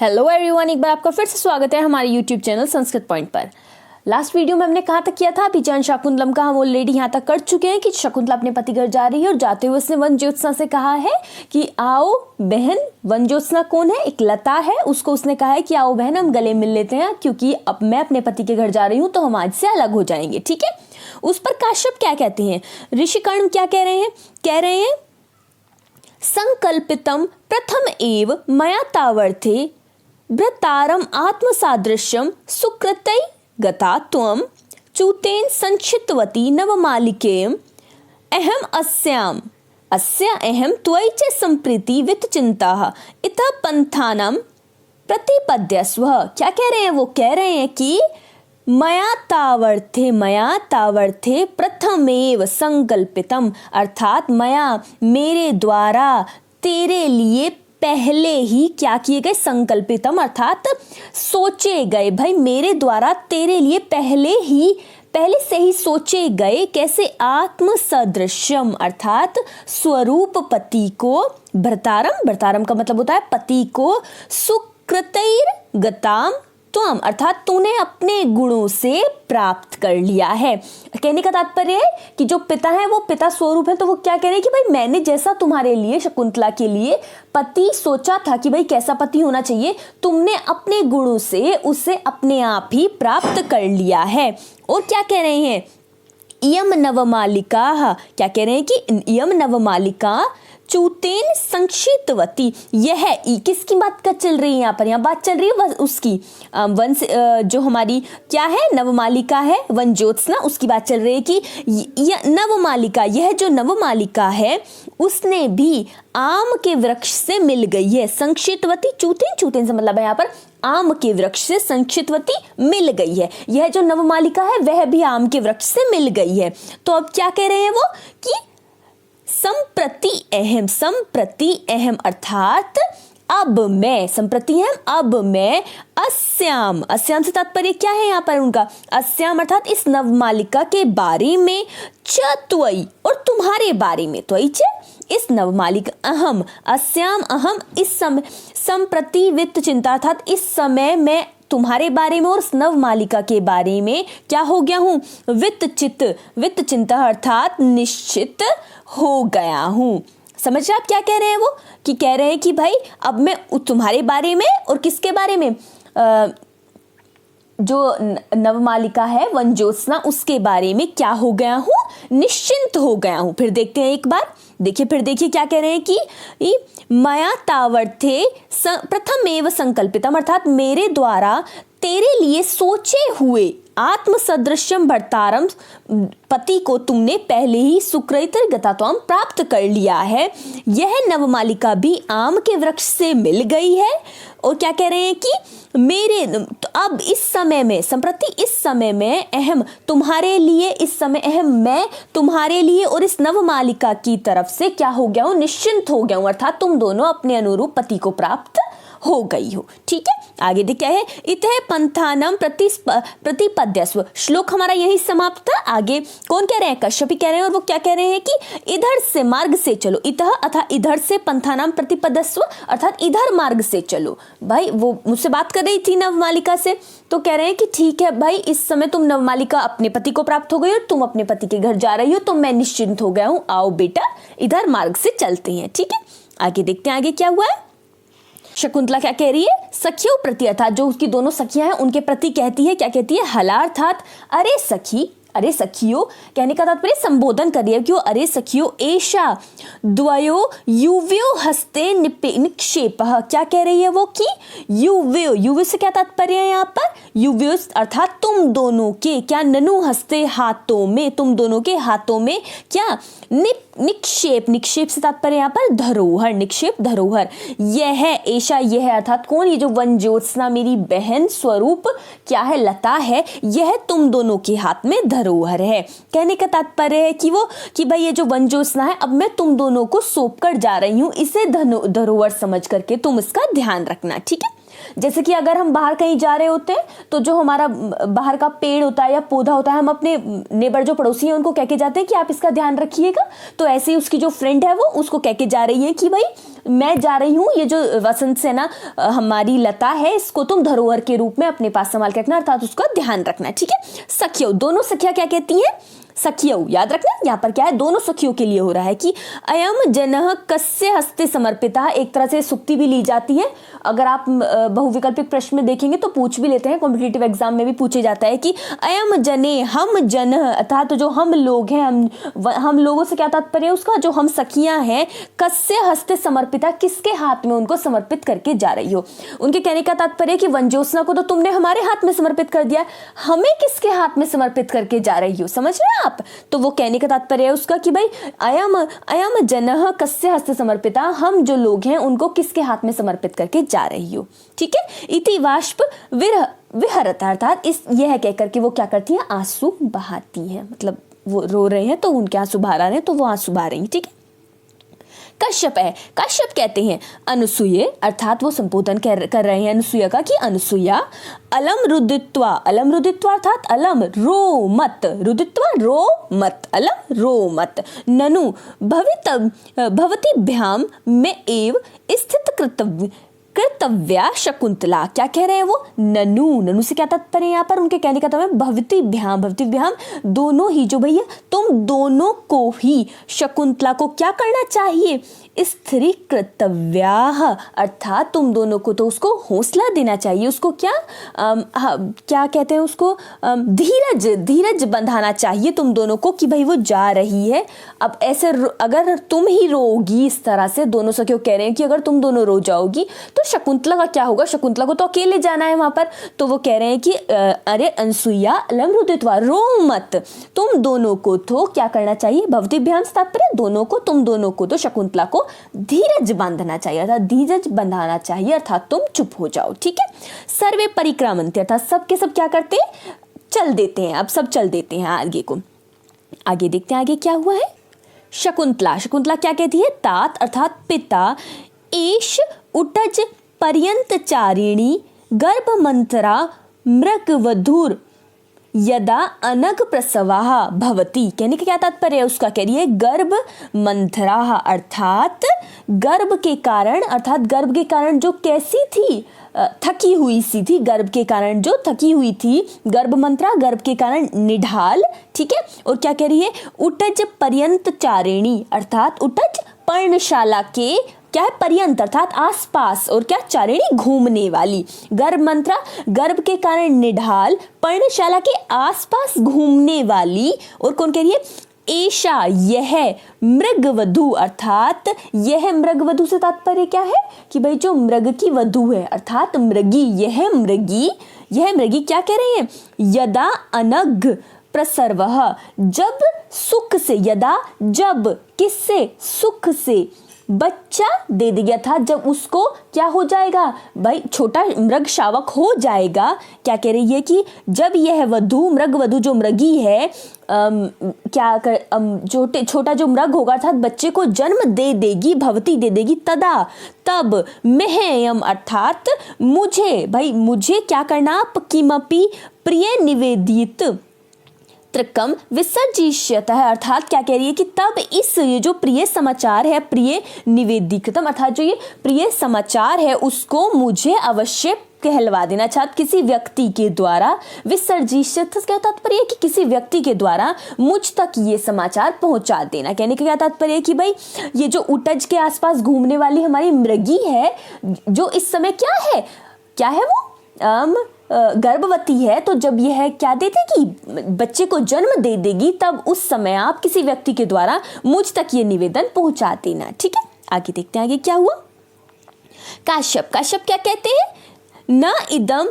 Hello everyone, एक बार आपका फिर से स्वागत है हमारे यूट्यूब चैनल संस्कृत पॉइंट पर। लास्ट वीडियो में हमने कहाँ तक किया था, अभिजान शाकुंतलम का हम ऑलरेडी यहाँ तक कर चुके हैं कि शकुंतला अपने पति घर जा रही है और जाते हुए उसने वन ज्योत्सना से कहा है कि आओ बहन। वन ज्योत्सना कौन है? एक लता है। उसको उसने कहा है कि आओ बहन हम गले मिल लेते हैं, क्योंकि अब मैं अपने पति के घर जा रही हूँ तो हम आज से अलग हो जाएंगे। ठीक है। उस पर काश्यप क्या कहते हैं, ऋषिकर्ण क्या कह रहे हैं? कह रहे हैं संकल्पितम प्रथम एव मया तावर्थे भ्रतारम आत्मसादृश्यम सुकृतै गता त्वं चूतेन संचितवती नवमालिकेयम् अहम अस्याम अस्या अहम त्वयि च संप्रीति वित्तचिन्ताः इतः पंथानां प्रतिपद्यस्व। क्या कह रहे हैं? वो कह रहे हैं कि मया तावर्थे प्रथमेव संकल्पितम, अर्थात मया मेरे द्वारा तेरे लिए पहले ही क्या किए गए, संकल्पितम अर्थात सोचे गए। भाई मेरे द्वारा तेरे लिए पहले से ही सोचे गए। कैसे? आत्म सदृश्यम अर्थात स्वरूप पति को, भर्तारम का मतलब होता है पति को, सुकृतैर गताम त्वम अर्थात तूने अपने गुणों से प्राप्त कर लिया है। कहने का तात्पर्य है कि जो पिता है वो पिता स्वरूप है, तो वो क्या कह रहे हैं कि भाई मैंने जैसा तुम्हारे लिए, शकुंतला के लिए पति सोचा था कि भाई कैसा पति होना चाहिए, तुमने अपने गुणों से उसे अपने आप ही प्राप्त कर लिया है। और क्या कह रहे हैं? इयम नवमालिका, क्या कह रहे हैं कि इयम नवमालिका चूतेन संक्षिप्तवती, यह किसकी बात का चल रही है यहाँ पर? यहाँ बात चल रही है उसकी वन जो हमारी क्या है, नवमालिका है, वन ज्योत्सना, उसकी बात चल रही है कि नवमालिका, यह जो नवमालिका है उसने भी आम के वृक्ष से मिल गई है। संक्षिप्तवती, चूतेन से मतलब है यहाँ पर आम के वृक्ष से संक्षिप्तवती मिल गई है। यह जो नवमालिका है वह भी आम के वृक्ष से मिल गई है। तो अब क्या कह रहे हैं वो कि संप्रति अहम अर्थात अब मैं, संप्रति अहम अब मैं, अस्याम से तात्पर्य क्या है यहाँ पर उनका? अस्याम अर्थात इस नवमालिका के बारे में, च त्वयि और तुम्हारे बारे में, त्वयि च इस नवमालिका, अहम अस्याम अहम इस समय, संप्रति वित्त चिंता अर्थात इस समय मैं तुम्हारे बारे में और उस नवमालिका के बारे में क्या हो गया हूँ? वित्त चिंता अर्थात निश्चित हो गया हूँ। समझ रहे आप क्या कह रहे हैं? वो कि कह रहे हैं कि भाई अब मैं तुम्हारे बारे में और किसके बारे में, जो नवमालिका है वन ज्योत्सना, उसके बारे में क्या हो गया हूँ? निश्चिंत हो गया हूँ। फिर देखते हैं एक बार, देखिए क्या कह रहे हैं कि मया तावर्थे प्रथमेव संकल्पितम अर्थात मेरे द्वारा तेरे लिए सोचे हुए आत्म सदृश्यम भर्तारम पति को तुमने पहले ही सुकृतैर गतात्वम प्राप्त कर लिया है। यह नवमालिका भी आम के वृक्ष से मिल गई है। और क्या कह रहे हैं कि मेरे तो अब इस समय में, संप्रति इस समय में, अहम तुम्हारे लिए, इस समय अहम मैं तुम्हारे लिए और इस नवमालिका की तरफ से क्या हो गया हूँ? निश्चिंत हो गया हूँ, अर्थात तुम दोनों अपने अनुरूप पति को प्राप्त हो गई हो। ठीक है, आगे देख क्या है, इतः पंथानम प्रतिपद्यस्व। श्लोक हमारा यही समाप्त था। आगे कौन कह रहे हैं? कश्यपी कह रहे हैं। और वो क्या कह रहे हैं कि इधर से मार्ग से चलो, इतः अर्थात इधर से, पंथानम प्रतिपद्यस्व अर्थात इधर मार्ग से चलो। भाई वो मुझसे बात कर रही थी नवमालिका से, तो कह रहे हैं कि ठीक है भाई, इस समय तुम नवमालिका अपने पति को प्राप्त हो गई और तुम अपने पति के घर जा रही हो, तो मैं निश्चिंत हो गया हूँ, आओ बेटा इधर मार्ग से चलते हैं। ठीक है, आगे देखते हैं आगे क्या हुआ है। शकुंतला क्या कह रही है? सखियों प्रति अर्थात जो उसकी दोनों सखियां हैं उनके प्रति कहती है, क्या कहती है? हला अर्थात अरे सखी, अरे सखियो, कहने का तात्पर्य संबोधन कर रही है। क्यों? अरे सखियो, एषा द्वयो युव्यो हस्ते निक्षेपः। क्या कह रही है वो कि युव्यो से क्या तात्पर्य है यहाँ पर? युव्यो अर्थात तुम दोनों के, क्या? ननु हस्ते हाथों में, तुम दोनों के हाथों में क्या? निक्षेप से तात्पर्य यहाँ पर धरोहर, निक्षेप धरोहर। यह ऐशा, यह अर्थात कौन? ये जो वन ज्योत्सना मेरी बहन स्वरूप क्या है, लता है, यह तुम दोनों के हाथ में धरोहर है। कहने का तात्पर्य है कि वो कि भाई ये जो वन ज्योत्सना है अब मैं तुम दोनों को सौंप कर जा रही हूँ, इसे धरोहर समझ करके तुम इसका ध्यान रखना। ठीक है, जैसे कि अगर हम बाहर कहीं जा रहे होते हैं तो जो हमारा बाहर का पेड़ होता है या पौधा होता है, हम अपने नेबर जो पड़ोसी है उनको कह के जाते हैं कि आप इसका ध्यान रखिएगा। तो ऐसे ही उसकी जो फ्रेंड है वो उसको कह के जा रही है कि भाई मैं जा रही हूँ, ये जो वसंत सेना हमारी लता है इसको तुम धरोहर के रूप में अपने पास संभाल के रखना, अर्थात उसका ध्यान रखना। ठीक है, सखियों, दोनों सखियां क्या कहती हैं? सखियों, याद रखना यहाँ पर क्या है, दोनों सखियों के लिए हो रहा है कि अयम जनः कस्य हस्ते समर्पितः। एक तरह से सुक्ति भी ली जाती है। अगर आप बहुविकल्पिक प्रश्न में देखेंगे तो पूछ भी लेते हैं, कॉम्पिटिटिव एग्जाम में भी पूछे जाता है कि अयम जने, हम जन, अर्थात तो जो हम लोग हैं, हम लोगों से क्या तात्पर्य है उसका, जो हम सखियां हैं, कस्य हस्ते समर्पिता, किसके हाथ में उनको समर्पित करके जा रही हो। उनके कहने का तात्पर्य कि वनज्योत्सना को तो तुमने हमारे हाथ में समर्पित कर दिया, हमें किसके हाथ में समर्पित करके जा रही हो, समझ रहे हैं आप? तो वो कहने का तात्पर्य है उसका कि भाई अयम जनः कस्य हस्ते समर्पिता, हम जो लोग हैं उनको किसके हाथ में समर्पित करके जा रही हो। ठीक है, इति बाष्प विहरत, अर्थात इस यह कहकर के वो क्या करती है, आंसू बहाती है। मतलब वो रो रहे हैं तो उनके आंसू बाहर आ रहे हैं तो वो आंसू बहा रही है। ठीक है, कश्यप है, कश्यप कहते हैं अनुसूये, अर्थात वो संबोधन कर रहे हैं अनुसूया का कि अनुसूया अलम रुदित्वा, अलम रुदित्वा अर्थात अलम रो मत, रुदित्वा रो मत, अलम रो मत, ननु भवतीभ्याम में एव स्थित कृतव्या शकुंतला। क्या कह रहे हैं वो? ननु से क्या तात्पर्य है यहाँ पर? उनके कहने का तात्पर्य भवतीभ्याम, भवतीभ्याम दोनों ही, जो भैया तुम दोनों को ही, शकुंतला को क्या करना चाहिए? स्थिरी कृतव्या, अर्थात तुम दोनों को तो उसको हौसला देना चाहिए, उसको क्या क्या कहते हैं उसको, धीरज बंधाना चाहिए तुम दोनों को कि भाई वो जा रही है। अब ऐसे अगर तुम ही रोगी, इस तरह से दोनों सखियों कह रहे हैं कि अगर तुम दोनों रो जाओगी तो शकुंतला का क्या होगा, शकुंतला को तो अकेले जाना है वहां पर। तो वो कह रहे हैं कि अरे अनसुईया अलम रुदित्वा, रो मत, तुम दोनों को तो क्या करना चाहिए, भवतीभ्याम से तात्पर्य दोनों को, तुम दोनों को तो शकुंतला को धीरज बांधना चाहिए, अर्थात धीरज बंधाना चाहिए, अर्थात तुम चुप हो जाओ। ठीक है, सर्वे परिक्रामन्ते, अर्थात सब के सब क्या करते हैं, चल देते हैं। अब सब चल देते हैं आगे को, आगे देखते हैं आगे क्या हुआ है। शकुंतला क्या कहती है? तात अर्थात पिता, एष उटज पर्यंतचारिणी गर्भमंत्रा मृगवधूर यदा अनग प्रसवाह भवती। कहने का क्या तात्पर्य है उसका? कह रही है गर्भ मंथराह, अर्थात गर्भ के कारण, अर्थात गर्भ के कारण जो कैसी थी, थकी हुई सी थी, गर्भ के कारण जो थकी हुई थी, गर्भ मंत्रा गर्भ के कारण निढाल। ठीक है, और क्या कह रही है? उटज पर्यंत चारिणी, अर्थात उटज पर्णशाला के क्या है, पर्यंत अर्थात आसपास, और क्या, चारिणी घूमने वाली, गर्भ मंत्रा गर्भ के कारण निढाल, पर्णशाला के आसपास घूमने वाली। और कौन कह रही है? एशा, यह मृगवधू, अर्थात यह मृगवधू से तात्पर्य क्या है कि भाई जो मृग की वधू है, अर्थात मृगी, यह मृगी क्या कह रहे हैं? यदा अनग प्रसर्वः, जब सुख से, यदा जब, किससे, सुख से बच्चा दे दिया था, जब उसको क्या हो जाएगा भाई, छोटा मृग शावक हो जाएगा। क्या कह रही है कि जब यह वधू, मृग वधू जो मृगी है, क्या कर छोटा जो मृग होगा अर्थात बच्चे को जन्म दे देगी, भवती दे देगी, तदा तब, मेहयम अर्थात मुझे, भाई मुझे क्या करना, किमपि प्रिय निवेदित त्रिकम विसर्जिष्यतः, अर्थात क्या कह रही है कि तब इस, ये जो प्रिय समाचार है, प्रिय निवेदितम, अर्थात जो ये प्रिय समाचार है उसको मुझे अवश्य कहलवा देना, अर्थात किसी व्यक्ति के द्वारा, विसर्जिष्यत क्या तात्पर्य है कि किसी व्यक्ति के द्वारा मुझ तक ये समाचार पहुंचा देना। कहने का क्या तात्पर्य है कि भाई ये जो उटज के आसपास घूमने वाली हमारी मृगी है, जो इस समय क्या है वो गर्भवती है, तो जब यह क्या देती कि बच्चे को जन्म दे देगी, तब उस समय आप किसी व्यक्ति के द्वारा मुझ तक ये निवेदन पहुंचा देना। ठीक है, आगे देखते हैं आगे क्या हुआ। काश्यप क्या कहते हैं? न इदम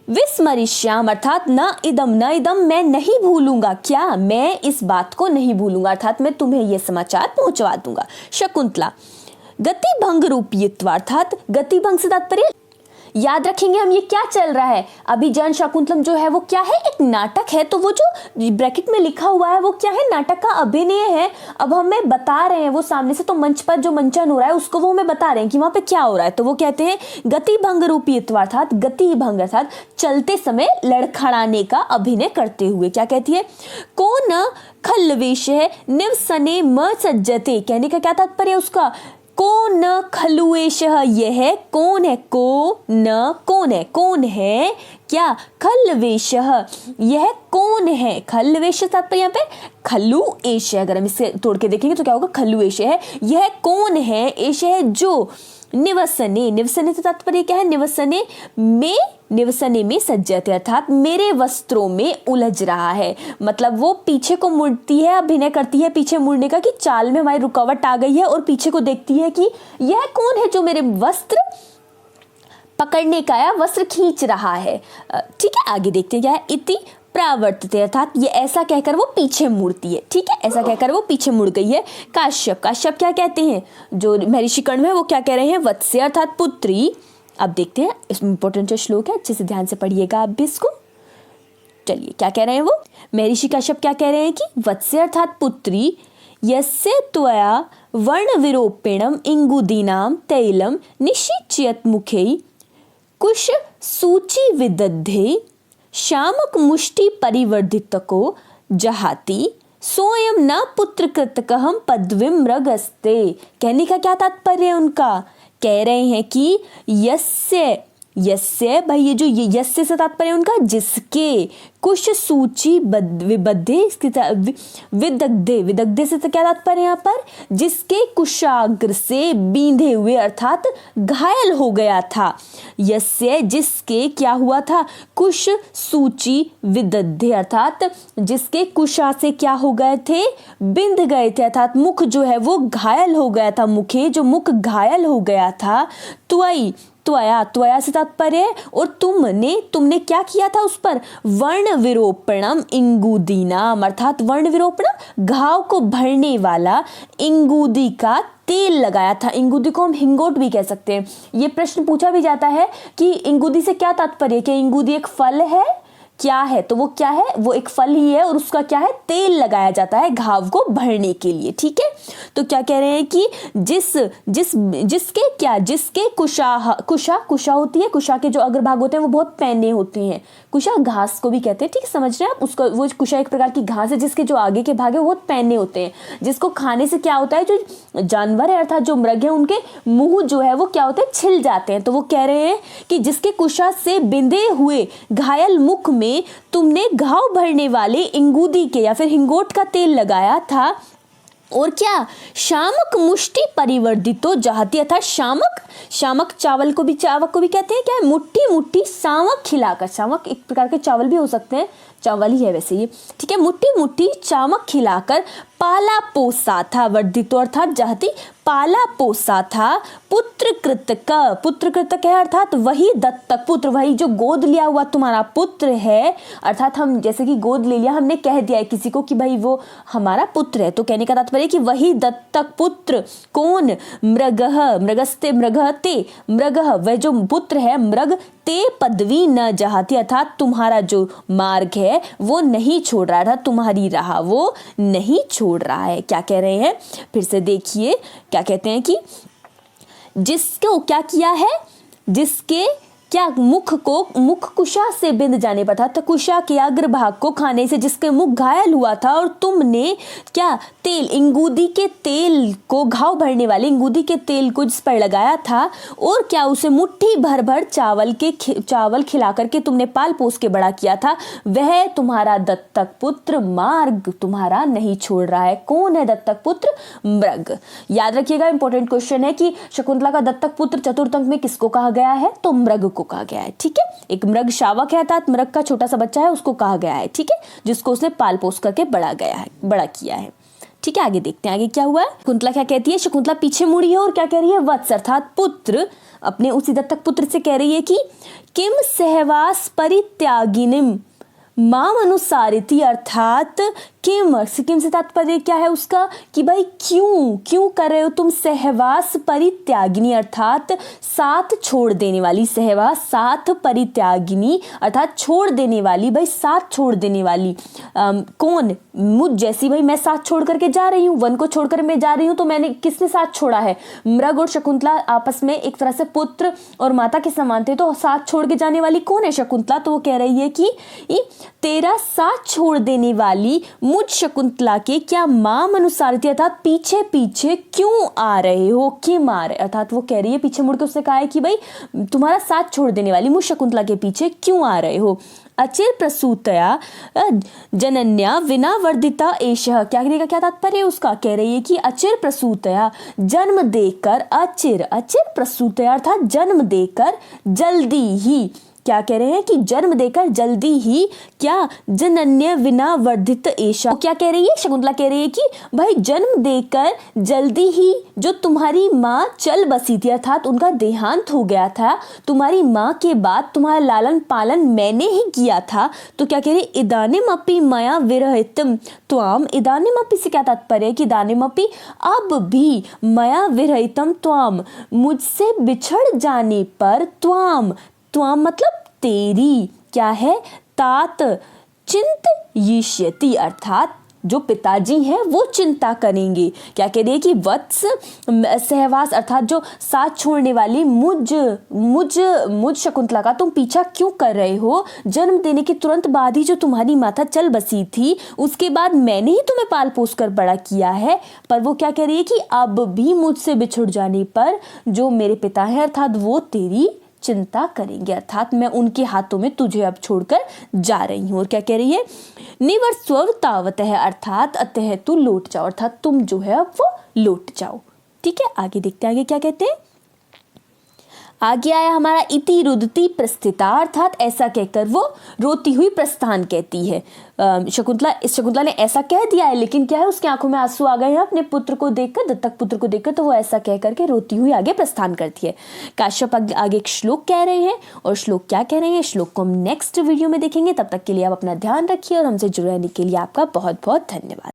विस्मरिष्याम, अर्थात न इदम मैं नहीं भूलूंगा, क्या, मैं इस बात को नहीं भूलूंगा, अर्थात मैं तुम्हें यह समाचार पहुंचवा दूंगा। शकुंतला गतिभंग रूपीयत्व, अर्थात गतिभंग से तात्पर्य याद रखेंगे हम ये क्या चल रहा है। अभिज्ञान शाकुंतलम जो है वो क्या है, एक नाटक है। तो वो जो ब्रैकेट में लिखा हुआ है वो क्या है, नाटक का अभिनय है। अब हमें बता रहे हैं वो सामने से, तो मंच पर जो मंचन हो रहा है उसको वो हमें बता रहे हैं कि वहां पे क्या हो रहा है। तो वो कहते हैं गति भंग रूपीत्व, अर्थात गति भंग अर्थात चलते समय लड़खड़ाने का अभिनय करते हुए। क्या कहती है, को न खल्वेश है निवसने म सज्जते, कहने का क्या तात्पर्य है उसका, को न खलुएश, यह कौन है, को न कौन है, कौन है क्या, खलवेश, यह कौन है, खलवेश तात्पर्य यहाँ पे खलु एश है। अगर हम इसे तोड़ के देखेंगे तो क्या होगा, खलु एश है, यह कौन है, एश है जो, निवसने, निवसने से तात्पर्य क्या है, निवसने में सज्जते, अर्थात मेरे वस्त्रों में उलझ रहा है। मतलब वो पीछे को मुड़ती है, अभिनय करती है पीछे मुड़ने का, कि चाल में हमारी रुकावट आ गई है और पीछे को देखती है कि यह कौन है जो मेरे वस्त्र पकड़ने का या वस्त्र खींच रहा है। ठीक है, आगे देखते हैं क्या है, इति प्रावर्तते, अर्थात ये ऐसा कहकर वो पीछे मुड़ती है। ठीक है, ऐसा कहकर वो पीछे मुड़ गई है। काश्यप, काश्यप क्या कहते हैं, जो महर्षि कर्ण है वो क्या कह रहे हैं, वत्स्य अर्थात पुत्री। अब देखते हैं, इसमें इंपॉर्टेंट श्लोक है, अच्छे से ध्यान से पढ़िएगा आप भी इसको। चलिए क्या कह रहे हैं वो, महर्षि काश्यप क्या कह रहे हैं कि वत्स्य अर्थात पुत्री, यस्य त्वया वर्ण विरोपिणम इंगुदीनाम तैलम निशिच्यत मुखे कुश सूचि विदधे शामक मुष्टि परिवर्धितको जहाति सोयम न पुत्र कृतकहम पदविम मृगस्ते। कहने का क्या तात्पर्य है उनका, कह रहे हैं कि यस्य, यस्य भाई ये जो यस्य से तात्पर्य उनका जिसके, कुश सूची विबद्धे विदग्धे, विदग्धे से तो क्या तात्पर्य यहाँ पर, जिसके कुशाग्र से बींधे हुए अर्थात घायल हो गया था। यस्य जिसके क्या हुआ था, कुश सूची विदग्धे अर्थात जिसके कुशा से क्या हो गए थे, बिंध गए थे, अर्थात मुख जो है वो घायल हो गया था, मुखे जो मुख घायल हो गया था। त्वयि, त्वया, त्वया से तात्पर्य है और तुमने क्या किया था उस पर, वर्ण विरोपणम इंगुदीनाम, अर्थात वर्ण विरोपणम घाव को भरने वाला, इंगुदी का तेल लगाया था। इंगुदी को हम हिंगोट भी कह सकते हैं। ये प्रश्न पूछा भी जाता है कि इंगुदी से क्या तात्पर्य, क्या इंगुदी एक फल है, क्या है, तो वो क्या है, वो एक फल ही है और उसका क्या है, तेल लगाया जाता है घाव को भरने के लिए। ठीक है, तो क्या कह रहे हैं कि जिसके क्या, जिसके कुशा होती है, कुशा के जो अग्रभाग होते हैं वो बहुत पैने होते हैं, कुशा घास को भी कहते हैं। ठीक है, समझ रहे हैं आप उसको, वो कुशा एक प्रकार की घास है जिसके जो आगे के भाग है वो बहुत पैने होते हैं, जिसको खाने से क्या होता है, जो जानवर है अर्थात जो मृग है उनके मुंह जो है वो क्या होते हैं, छिल जाते हैं। तो वो कह रहे हैं कि जिसके कुशा से बिंधे हुए घायल मुख में तुमने घाव भरने वाले इंगूदी के या फिर हिंगोट का तेल लगाया था, और क्या, शामक मुष्टि परिवर्धितो जहाती, अर्थात शामक चावल को भी, चावक को भी कहते हैं, क्या है, मुट्ठी मुट्ठी सामक खिलाकर, सामक एक प्रकार के चावल भी हो सकते हैं, चावल ही है वैसे ये। ठीक है, मुट्ठी मुट्ठी चामक खिलाकर पाला पोसा था, वर्धितो अर्थात जहाती पाला पोसा था, पुत्र कृतक, पुत्र कृतक है अर्थात वही दत्तक पुत्र, वही जो गोद लिया हुआ तुम्हारा पुत्र है, अर्थात हम जैसे कि गोद ले लिया, हमने कह दिया है किसी को कि भाई वो हमारा पुत्र है, तो कहने का तात्पर्य कि वही दत्तक पुत्र कौन, मृगः, मृगस्ते मृगते, मृगः वह जो पुत्र है, मृग ते पदवी न जहाती, अर्थात तुम्हारा जो मार्ग है वो नहीं छोड़ रहा, अर्थात तुम्हारी राह वो नहीं छोड़ रहा है। क्या कह रहे हैं, फिर से देखिए क्या कहते हैं कि जिसको क्या किया है, जिसके क्या मुख कुशा से बिंद जाने पर था, तो कुशा के अग्रभाग को खाने से जिसके मुख घायल हुआ था, और तुमने क्या तेल, इंगूदी के तेल को, घाव भरने वाले इंगूदी के तेल को जिस पर लगाया था, और क्या उसे मुट्ठी भर भर चावल खिला करके तुमने पाल पोस के बड़ा किया था, वह तुम्हारा दत्तक पुत्र मार्ग तुम्हारा नहीं छोड़ रहा है। कौन है दत्तक पुत्र, मृग। याद रखिएगा, इंपॉर्टेंट क्वेश्चन है कि शकुंतला का दत्तक पुत्र चतुर्थ अंक में किसको कहा गया है, तो मृग को कहा गया है। ठीक है, एक मृग शावक है अर्थात मृग का छोटा सा बच्चा है, उसको कहा गया है। ठीक है, जिसको उसने पाल पोस करके बड़ा किया है। ठीक है, आगे देखते हैं आगे क्या हुआ है। शकुंतला क्या कहती है, शकुंतला पीछे मुड़ी है और क्या कह रही है, वत्स अर्थात पुत्र, अपने उसी दत्तक पुत्र से कह रही है कि किम सहवास परित्यागिनीम माम अनुसारिति, अर्थात किम, किम से तात्पर्य क्या है उसका कि भाई क्यों कर रहे हो तुम। सहवास परित्यागिनी अर्थात साथ छोड़ देने वाली, सहवास साथ परित्यागिनी अर्थात छोड़ देने वाली, भाई साथ छोड़ देने वाली। कौन, मुझ जैसी, भाई मैं साथ छोड़ करके जा रही हूँ, वन को छोड़कर मैं जा रही हूँ, तो मैंने किसने साथ छोड़ा है। मृग और शकुंतला आपस में एक तरह से पुत्र और माता के समान थे, तो साथ छोड़ के जाने वाली कौन है, शकुंतला। तो वो कह रही है कि तेरा साथ छोड़ देने वाली मुझ शकुंतला के क्या माम अनुसार थी, अर्थात पीछे पीछे क्यों आ रहे हो, किम आ रहे, अर्थात वो कह रही है, पीछे मुड़ के उसने कहा है कि भाई तुम्हारा साथ छोड़ देने वाली मुझ शकुंतला के पीछे क्यों आ रहे हो। अचिर प्रसूतया जनन्या विना वर्धिता एषः, क्या कहने का क्या तात्पर्य है उसका, कह रही है कि अचिर प्रसूतया जन्म देकर, अचिर प्रसूतया अर्थात जन्म देकर जल्दी ही, क्या कह रहे हैं कि जन्म देकर जल्दी ही क्या जनन्य विना वर्धित एषा, क्या कह रही है, शकुंतला कह रही है कि भाई जन्म देकर जल्दी ही जो तुम्हारी माँ चल बसी थी, अर्थात उनका देहांत हो गया था, तुम्हारी माँ के बाद तुम्हारा लालन पालन मैंने ही किया था। तो क्या कह रही, इदानीमपि मया विरहितम त्वाम, इदानीमपि से क्या तात्पर्य है कि इदानीमपि अब भी, मया विरहितम त्वाम मुझसे बिछड़ जाने पर, त्वाम मतलब तेरी, क्या है, तात चिंतयिष्यति अर्थात जो पिताजी हैं वो चिंता करेंगे। क्या कह रही है कि वत्स सहवास अर्थात जो साथ छोड़ने वाली मुझ शकुंतला का तुम पीछा क्यों कर रहे हो। जन्म देने के तुरंत बाद ही जो तुम्हारी माता चल बसी थी, उसके बाद मैंने ही तुम्हें पाल पोस कर बड़ा किया है। पर वो क्या कह रही है कि अब भी मुझसे बिछुड़ जाने पर जो मेरे पिता हैं अर्थात वो तेरी चिंता करेंगे, अर्थात मैं उनके हाथों में तुझे अब छोड़कर जा रही हूँ। और क्या कह रही है, निवर्स्व तावत है अर्थात अतः तू लौट जाओ, अर्थात तुम जो है अब वो लौट जाओ। ठीक है, आगे देखते हैं आगे क्या कहते हैं। आगे आया हमारा इति रुदती प्रस्थिता अर्थात ऐसा कहकर वो रोती हुई प्रस्थान कहती है। शकुंतला ने ऐसा कह दिया है, लेकिन क्या है उसकी आंखों में आंसू आ गए हैं अपने पुत्र को देखकर, दत्तक पुत्र को देखकर, तो वो ऐसा कह करके रोती हुई आगे प्रस्थान करती है। काश्यप आगे एक श्लोक कह रहे हैं, और श्लोक क्या कह रहे हैं, श्लोक को हम नेक्स्ट वीडियो में देखेंगे। तब तक के लिए आप अपना ध्यान रखिए और हमसे जुड़े रहने के लिए आपका बहुत बहुत धन्यवाद।